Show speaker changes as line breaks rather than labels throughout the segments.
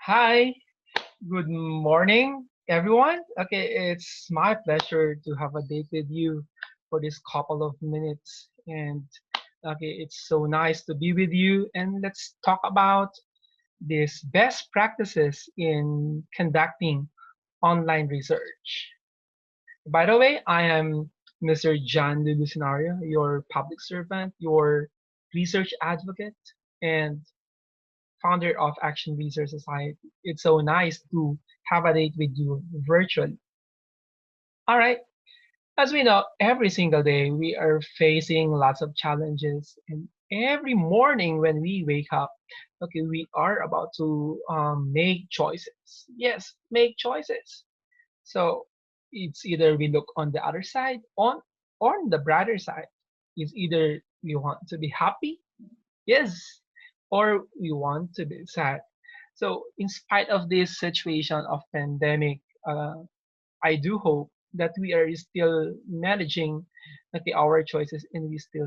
Hi, good morning, everyone. Okay, it's my pleasure to have a date with you for this couple of minutes. And okay, it's so nice to be with you. And let's talk about these best practices in conducting online research. By the way, I am Mr. John Lucinario, your public servant, your research advocate, and founder of Action Research Society. It's so nice to have a date with you virtually. All right. As we know, every single day we are facing lots of challenges, and every morning when we wake up, okay, we are about to make choices. Yes, make choices. So it's either we look on the other side, on the brighter side. It's either we want to be happy, yes, or we want to be sad. So, in spite of this situation of pandemic, I do hope that we are still managing okay, our choices and we still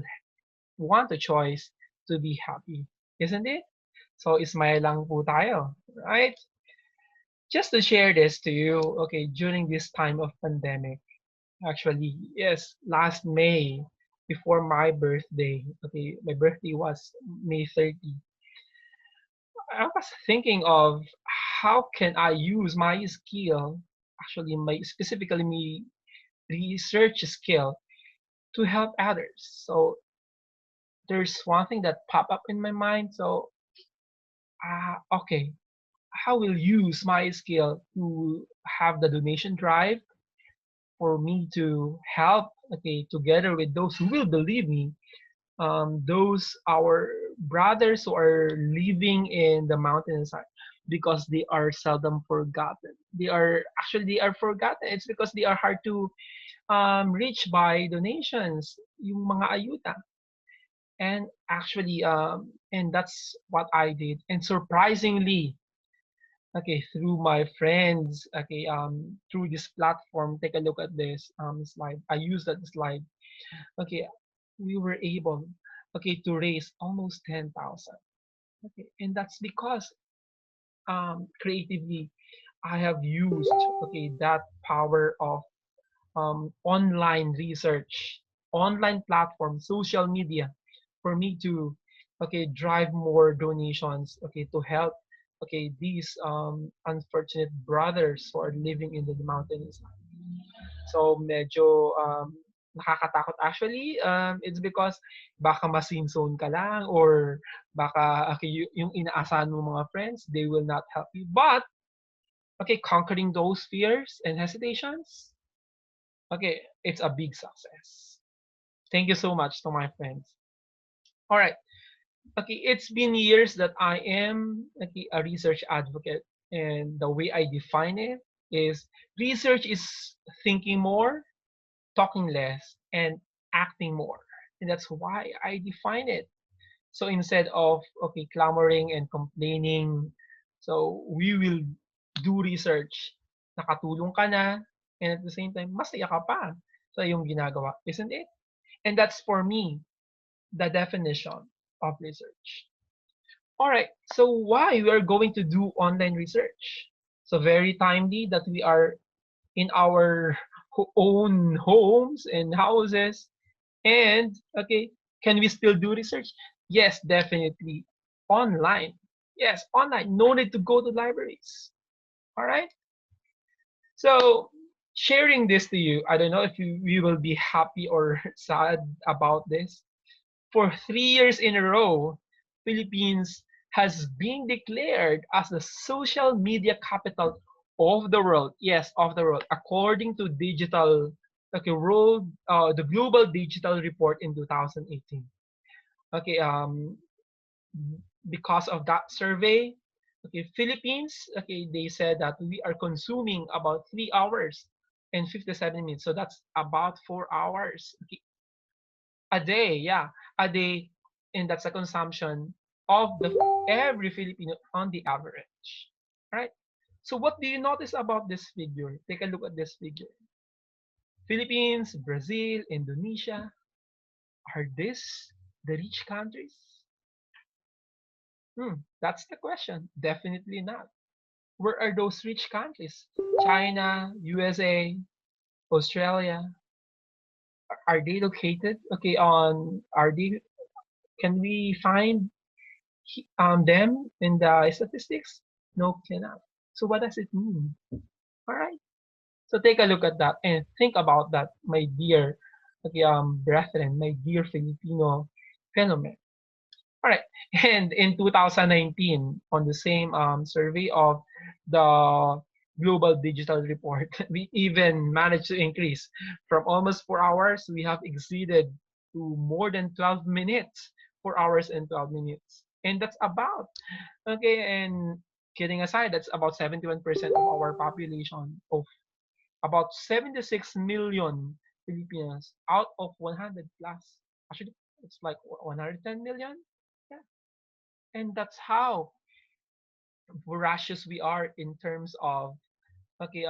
want a choice to be happy, isn't it? So, ismay lang po tayo, right? Just to share this to you, okay, during this time of pandemic, actually, yes, last May, before my birthday, okay, my birthday was May 30th. I was thinking of how can I use my skill, actually my specifically my research skill to help others. So there's one thing that pop up in my mind. So okay, how will use my skill to have the donation drive for me to help okay together with those who will believe me, those our brothers who are living in the mountainside because they are seldom forgotten. They are forgotten. It's because they are hard to reach by donations, yung mga ayuda. And actually, and that's what I did. And surprisingly, okay, through my friends, okay, through this platform, take a look at this slide. I use that slide. Okay, we were able, okay, to raise almost 10,000. Okay, and that's because creatively I have used okay that power of online research, online platform, social media for me to okay drive more donations okay to help okay these unfortunate brothers who are living in the mountains. So medyo nakakatakot actually. It's because baka ma-sin zone ka lang or baka okay, yung inaasahan mo mga friends, they will not help you. But okay, conquering those fears and hesitations, okay, it's a big success. Thank you so much to my friends. All right. Okay, it's been years that I am okay, a research advocate, and the way I define it is research is thinking more, talking less, and acting more. And that's why I define it. So instead of okay clamoring and complaining, so we will do research. Nakatulong ka na, and at the same time, masaya ka pa sa iyong ginagawa, isn't it? And that's for me the definition of research. All right, so why we are going to do online research? So very timely that we are in our own homes and houses. And okay, can we still do research? Yes, definitely. Online. Yes, online. No need to go to libraries. All right. So sharing this to you, I don't know if you will be happy or sad about this. For 3 years in a row, Philippines has been declared as the social media capital of the world. Yes, of the world, according to digital, okay, world, the Global Digital Report in 2018. Okay, because of that survey, okay, Philippines, okay, they said that we are consuming about 3 hours and 57 minutes. So that's about 4 hours okay, a day, yeah, a day, and that's a consumption of the every Filipino on the average, right? So what do you notice about this figure? Take a look at this figure. Philippines, Brazil, Indonesia, are these the rich countries? That's the question. Definitely not. Where are those rich countries? China, USA, Australia. Are they located? Okay, on are they? Can we find them in the statistics? No, cannot. So what does it mean? All right. So take a look at that and think about that, my dear, okay, brethren, my dear Filipino phenomenon. All right. And in 2019, on the same survey of the Global Digital Report, we even managed to increase from almost 4 hours. We have exceeded to more than 12 minutes, 4 hours and 12 minutes. And that's about, okay, and kidding aside, that's about 71% of our population, of about 76 million Filipinos out of 100 plus. Actually, it's like 110 million. Yeah. And that's how voracious we are in terms of, okay,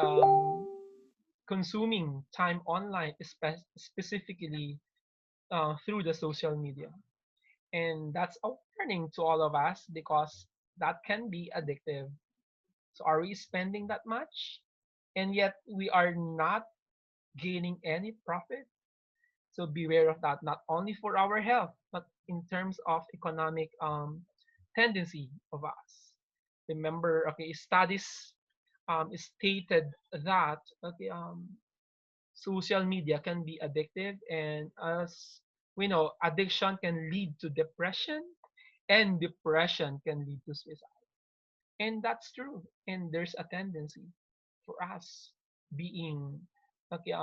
consuming time online, specifically through the social media. And that's a warning to all of us because that can be addictive. So are we spending that much? And yet we are not gaining any profit. So beware of that, not only for our health, but in terms of economic tendency of us. Remember, okay, studies stated that, okay, social media can be addictive, and as we know, addiction can lead to depression, and depression can lead to suicide. And that's true. And there's a tendency for us being, okay,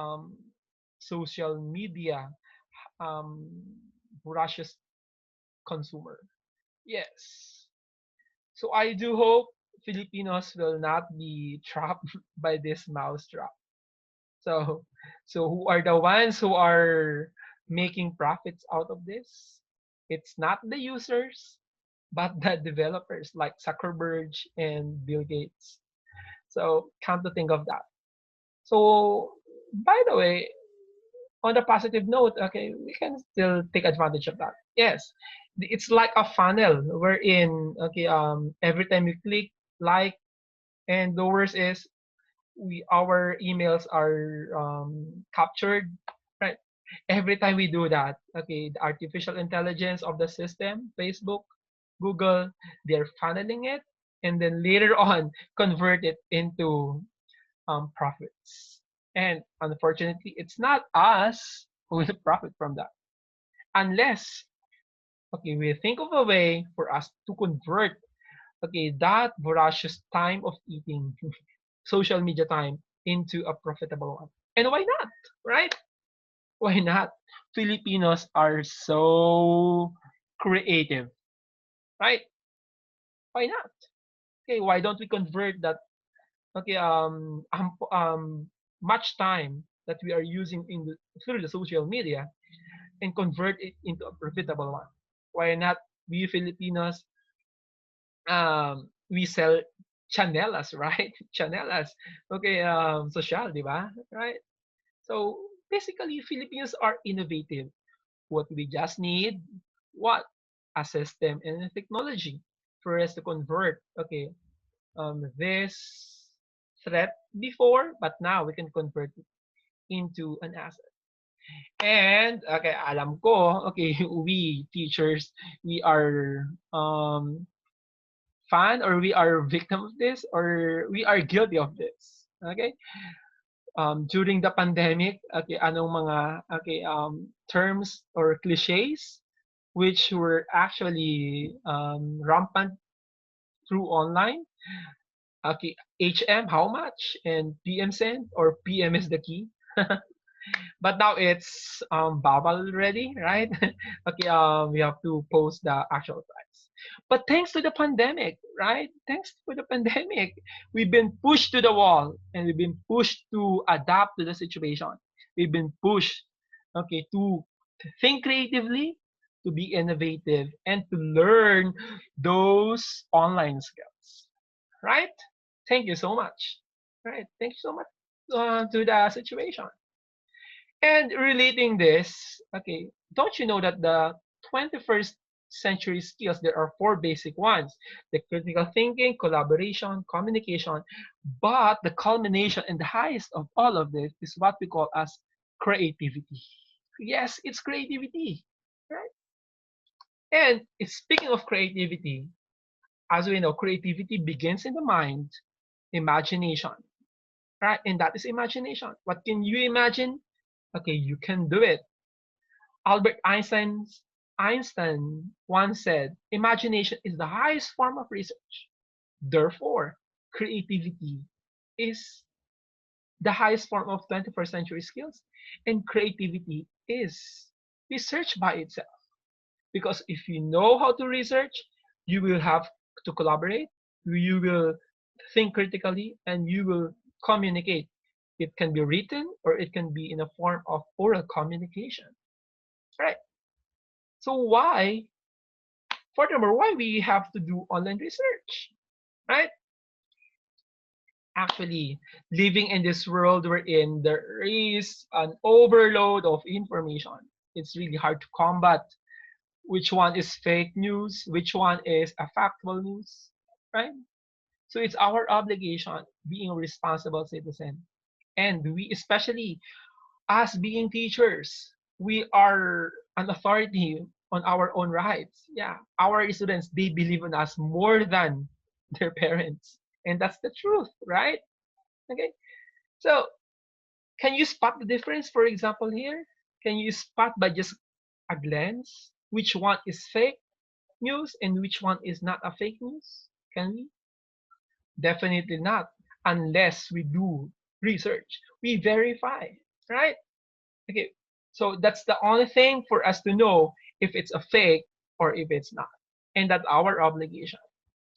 social media um voracious consumer. Yes. So I do hope Filipinos will not be trapped by this mouse trap. So so who are the ones who are making profits out of this? It's not the users, but the developers like Zuckerberg and Bill Gates. So come to think of that. So by the way, on the positive note, okay, we can still take advantage of that. Yes, it's like a funnel wherein, okay, every time you click like, and the worst is we our emails are captured, right? Every time we do that, okay, the artificial intelligence of the system, Facebook, Google, they're funneling it, and then later on convert it into profits. And unfortunately, it's not us who will profit from that unless, okay, we think of a way for us to convert, okay, that voracious time of eating, social media time, into a profitable one. And why not, right? Why not? Filipinos are so creative, right? Why not? Okay, why don't we convert that, okay, much time that we are using through the social media, and convert it into a profitable one? Why not? We Filipinos, we sell chanelas, right? Chanelas. Okay, social, di ba? Right? So basically, Filipinos are innovative. What we just need, what? A system and a technology for us to convert, okay, this threat before, but now we can convert it into an asset. And okay, alam ko, okay, we teachers, we are fan, or we are victim of this, or we are guilty of this. Okay, during the pandemic, okay, anong mga, okay, terms or cliches which were actually rampant through online? Okay, HM, how much? And PM send, or PM is the key. But now it's bubble already, right? Okay, we have to post the actual price. But thanks to the pandemic, right? Thanks to the pandemic, we've been pushed to the wall, and we've been pushed to adapt to the situation. We've been pushed, okay, to think creatively, to be innovative, and to learn those online skills, right? Thank you so much. Right? Thank you so much to the situation. And relating this, okay, don't you know that the 21st century skills, there are four basic ones: the critical thinking, collaboration, communication. But the culmination and the highest of all of this is what we call as creativity. Yes, it's creativity, right? And speaking of creativity, as we know, creativity begins in the mind, imagination, right? And that is imagination. What can you imagine? Okay, you can do it. Albert Einstein once said, imagination is the highest form of research. Therefore, creativity is the highest form of 21st century skills. And creativity is research by itself. Because if you know how to research, you will have to collaborate, you will think critically, and you will communicate. It can be written or it can be in a form of oral communication. Right. So furthermore, why we have to do online research? Right? Actually, living in this world we're in, there is an overload of information. It's really hard to combat which one is fake news, which one is a factual news, right? So it's our obligation being a responsible citizen. And we, especially as being teachers, we are an authority on our own rights. Yeah, our students, they believe in us more than their parents. And that's the truth, right? Okay. So can you spot the difference, for example, here? Can you spot by just a glance which one is fake news and which one is not a fake news? Can we? Definitely not, unless we do research. We verify, right? Okay, so that's the only thing for us to know if it's a fake or if it's not. And that's our obligation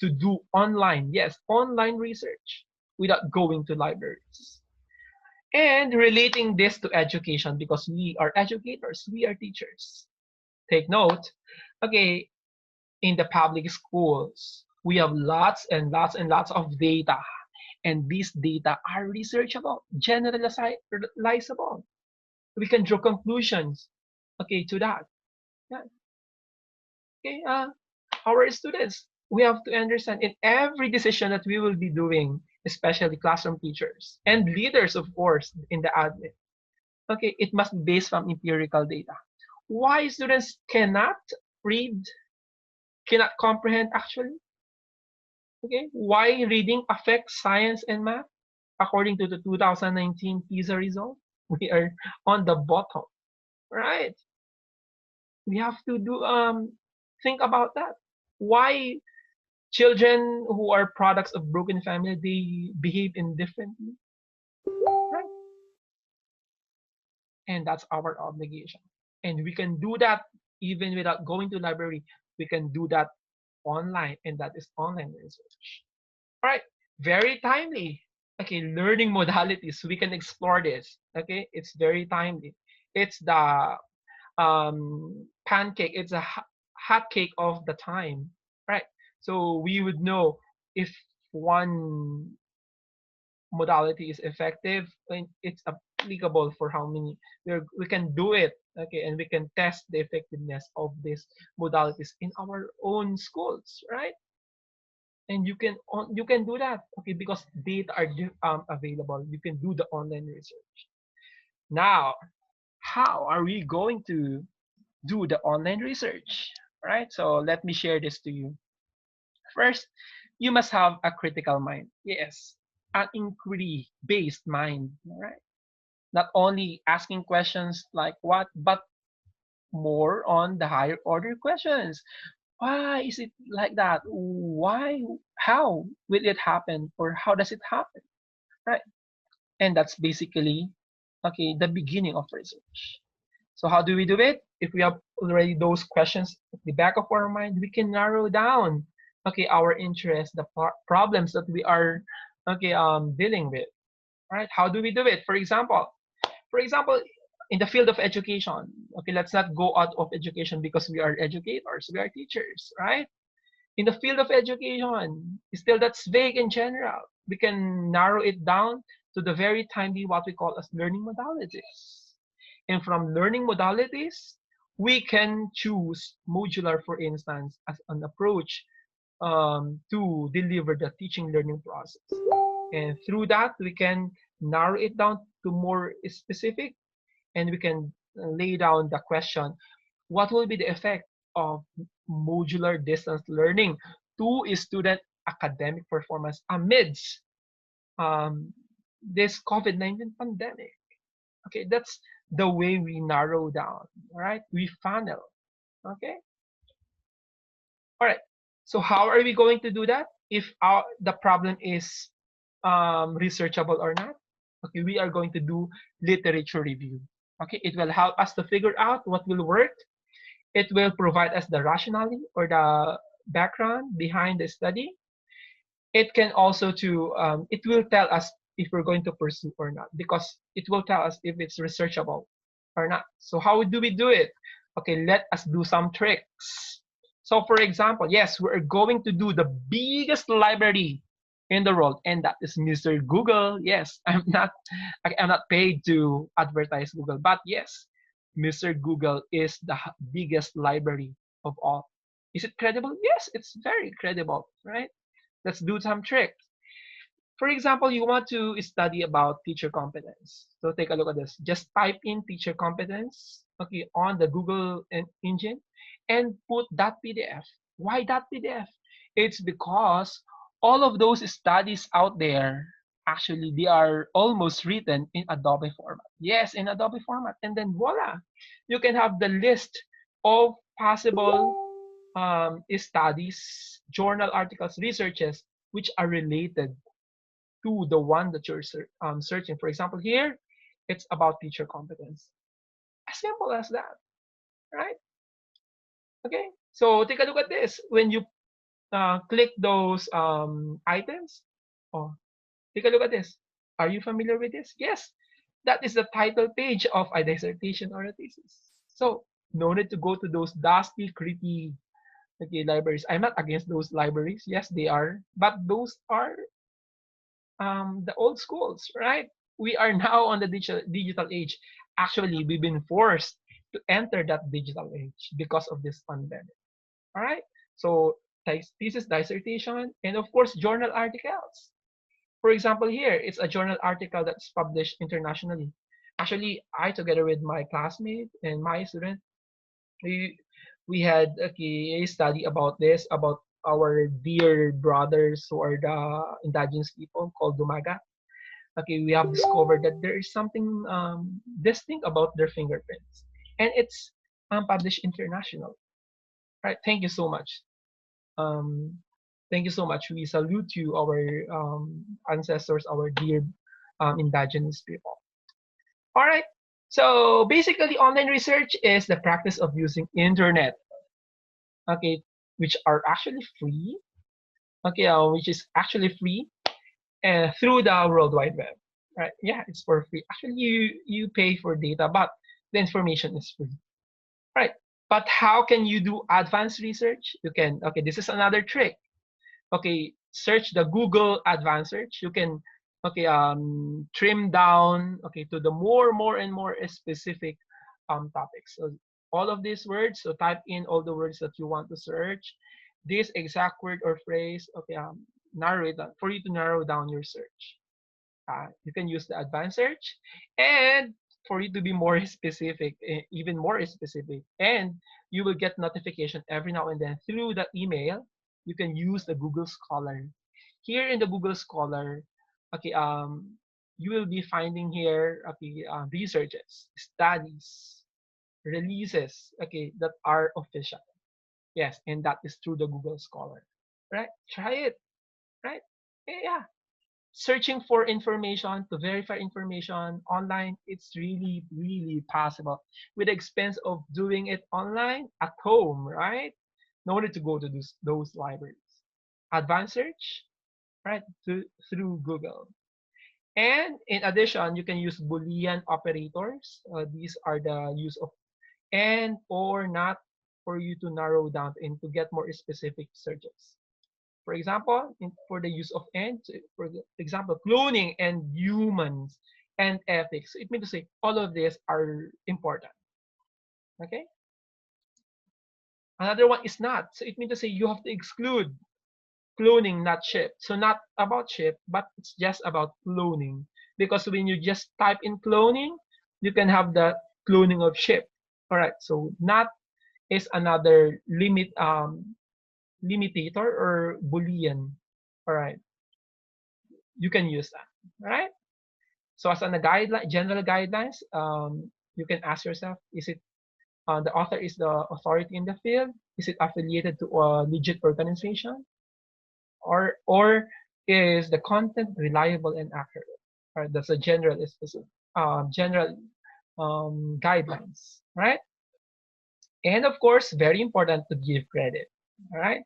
to do online, yes, online research without going to libraries. And relating this to education because we are educators, we are teachers. Take note, okay, in the public schools, we have lots and lots and lots of data. And these data are researchable, generalizable. We can draw conclusions, okay, to that. Yeah. Okay, our students, we have to understand in every decision that we will be doing, especially classroom teachers and leaders, of course, in the admin. Okay, it must be based from empirical data. Why students cannot read, cannot comprehend actually? Okay, why reading affects science and math? According to the 2019 PISA result, we are on the bottom, right? We have to do think about that. Why children who are products of broken family they behave indifferently, right? And that's our obligation. And we can do that even without going to library. We can do that online, and that is online research. All right, very timely. Okay, learning modalities. We can explore this. Okay, it's very timely. It's the pancake. It's a hot cake of the time, right? So we would know if one modality is effective and it's applicable for how many. We can do it, okay, and we can test the effectiveness of these modalities in our own schools, right? And you can do that, okay, because data are available. You can do the online research. Now, how are we going to do the online research? Right? So let me share this to you. First, you must have a critical mind. Yes, an inquiry-based mind. Right? Not only asking questions like what, but more on the higher order questions. Why is it like that? Why? How will it happen? Or how does it happen? Right? And that's basically okay the beginning of research. So how do we do it? If we have already those questions at the back of our mind, we can narrow down okay our interests, the problems that we are okay dealing with. Right? How do we do it? For example, in the field of education, okay, let's not go out of education because we are educators, we are teachers, right? In the field of education, still that's vague in general. We can narrow it down to the very timely what we call as learning modalities. And from learning modalities, we can choose modular, for instance, as an approach to deliver the teaching learning process. And through that, we can narrow it down to more specific, and we can lay down the question, what will be the effect of modular distance learning to student academic performance amidst um, this COVID-19 pandemic? Okay, that's the way we narrow down, all right? We funnel, okay? All right. So how are we going to do that if the problem is researchable or not? Okay, we are going to do literature review. Okay, it will help us to figure out what will work. It will provide us the rationale or the background behind the study. It can also to it will tell us if we're going to pursue or not, because it will tell us if it's researchable or not. So how do we do it? Okay, let us do some tricks. So for example, yes, we're going to do the biggest library in the world, and that is Mr. Google. Yes, I'm not paid to advertise Google, but yes, Mr. Google is the biggest library of all. Is it credible? Yes, it's very credible, right? Let's do some tricks. For example, you want to study about teacher competence. So take a look at this. Just type in teacher competence, okay, on the Google engine and put that PDF. Why that PDF? It's because all of those studies out there, actually, they are almost written in Adobe format. Yes, in Adobe format. And then voila, you can have the list of possible studies, journal articles, researches which are related to the one that you're searching. For example, here it's about teacher competence. As simple as that, right? Okay. So take a look at this. When you click those items, oh, take a look at this. Are you familiar with this? Yes, that is the title page of a dissertation or a thesis. So no need to go to those dusty, creepy, okay, libraries. I'm not against those libraries. Yes, they are, but those are the old schools, right? We are now on the digital age. Actually, we've been forced to enter that digital age because of this pandemic. All right. So thesis, dissertation, and of course, journal articles. For example, here it's a journal article that's published internationally. Actually, I, together with my classmate and my student, we we had a study about this, about our dear brothers who are the indigenous people called Dumaga. Okay, we have discovered that there is something distinct about their fingerprints, and it's published international. Right? Thank you so much. Um, thank you so much. We salute you, our ancestors, our dear indigenous people. All right. So basically, online research is the practice of using internet, okay, which are actually free, okay, which is actually free through the World Wide Web, right? Yeah, it's for free. Actually, you pay for data, but the information is free, right? But how can you do advanced research? You can. Okay, this is another trick. Okay, search the Google advanced search. You can okay trim down okay to the more and more specific topics. So all of these words. So type in all the words that you want to search. This exact word or phrase. Okay, narrow it down for you to narrow down your search. You can use the advanced search, and for you to be more specific, even more specific, and you will get notification every now and then through the email. You can use the Google Scholar. Here in the Google Scholar, okay, you will be finding here okay researches, studies, releases, okay, that are official. Yes, and that is through the Google Scholar. Right? Try it. Right? Yeah, searching for information to verify information online, it's really possible with the expense of doing it online at home, right? No need to go to those libraries. Advanced search, right, through Google. And in addition, you can use Boolean operators. These are the use of and or not for you to narrow down and to get more specific searches. For example, for the use of and, for example, cloning and humans and ethics. It means to say all of these are important. Okay. Another one is not. So it means to say you have to exclude cloning, not ship. So not about ship, but it's just about cloning. Because when you just type in cloning, you can have the cloning of ship. All right. So not is another limitator or boolean. All right. You can use that. All right. So as on the guideline, general guidelines, you can ask yourself: is it the author is the authority in the field? Is it affiliated to a legit organization? Or is the content reliable and accurate? Right, that's a general specific, general guidelines, right? And of course, very important to give credit, all right,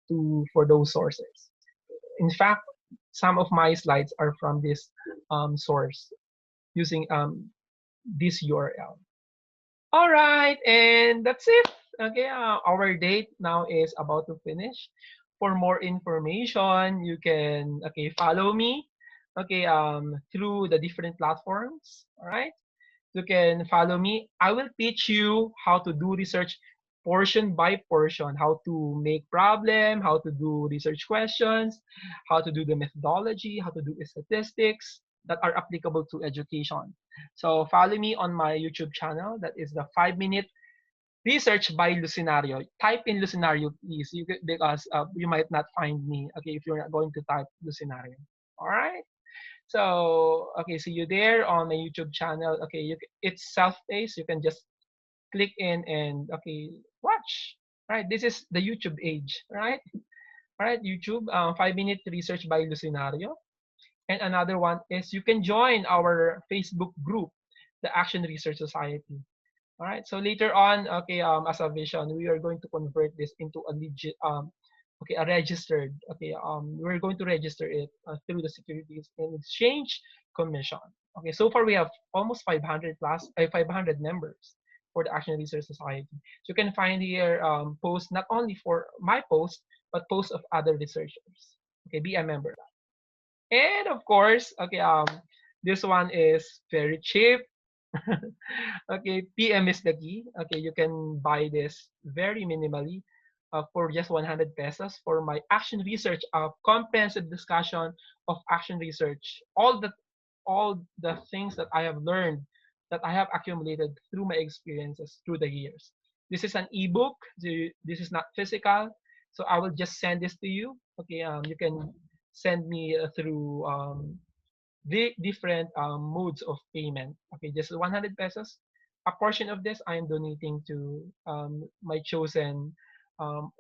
to for those sources. In fact, some of my slides are from this source using this URL. All right, and that's it. Okay, our date now is about to finish. For more information, you can follow me. Okay, through the different platforms. All right, you can follow me. I will teach you how to do research portion by portion, how to make problem, how to do research questions, how to do the methodology, how to do statistics that are applicable to education. So follow me on my YouTube channel. That is the 5 minute research by Lucinario. Type in Lucinario, please, because you might not find me. Okay, if you're not going to type Lucinario. All right. So, okay, see you there on my YouTube channel. Okay, it's self-paced. You can just click in and watch. Right, this is the YouTube age. Right, all right, YouTube. 5 minute research by Lucinario. And another one is you can join our Facebook group, the Action Research Society. All right. So later on, as a vision, we are going to convert this into a legit, a registered. We're going to register it through the Securities and Exchange Commission. Okay. So far, we have almost 500 plus, 500 members for the Action Research Society. So you can find here posts not only for my post, but posts of other researchers. Okay. Be a member. And of course, this one is very cheap. Okay, PM is the key. Okay, you can buy this very minimally for just 100 pesos for my action research, comprehensive discussion of action research. All the things that I have learned, that I have accumulated through my experiences through the years. This is an ebook. This is not physical, so I will just send this to you. Okay, you can send me through the different modes of payment. Okay, just 100 pesos. A portion of this I am donating to my um,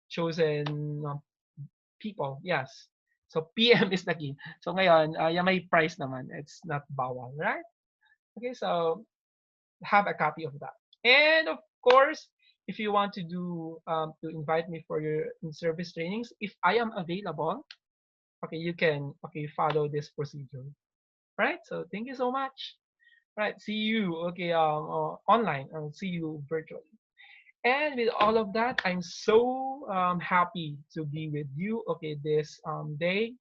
chosen people. Yes. So PM is the key. So ngayon, yung may price naman. It's not bawal, right? Okay, so have a copy of that. And of course, if you want to to invite me for your in-service trainings, if I am available, okay, you can follow this procedure. Right? So thank you so much. Right. See you. Okay. Online. I'll see you virtually. And with all of that, I'm so happy to be with you. Okay, this day.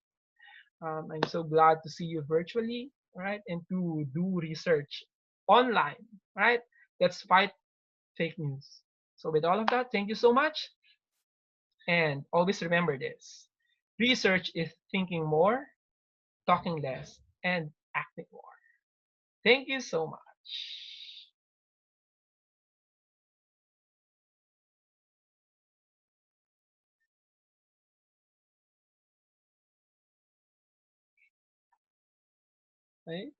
I'm so glad to see you virtually. Right, and to do research online. Right. Let's fight fake news. So with all of that, thank you so much. And always remember this: research is thinking more, talking less, and acting more. Thank you so much. Right?